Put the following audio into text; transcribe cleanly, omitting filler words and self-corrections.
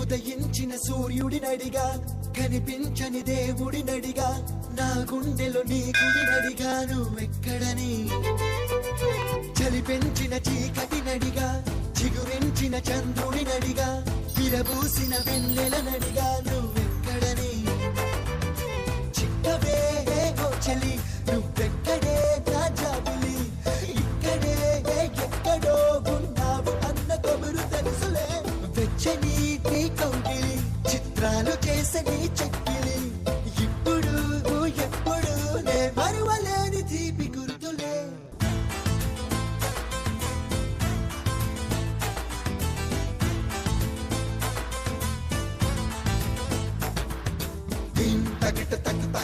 ఉదయించిన సూర్యుడినడిగా కనిపించని దేవుడినడిగా నా గుండెలో నీ గుడినడిగా నువ్వెక్కడని చలి పెంచిన చీకటినడిగా చిగురించిన చంద్రుడినడిగా విరబూసిన వెన్నెలనడిగా నువ్వెక్కడని చిక్కవే ఓ చలి నువ్వెక్కడే నా జాబిలి ఇక్కడే ఎక్కడో ఉన్నావు అన్న కబురు తెలుసులే వెచ్చని నీ కౌగిలి చిత్రాలు చేసని చెక్కిలి ఇప్పుడు ఎప్పుడు నే మరువలేని తీపి గుర్తులే దీం తగిట తగ్గుతా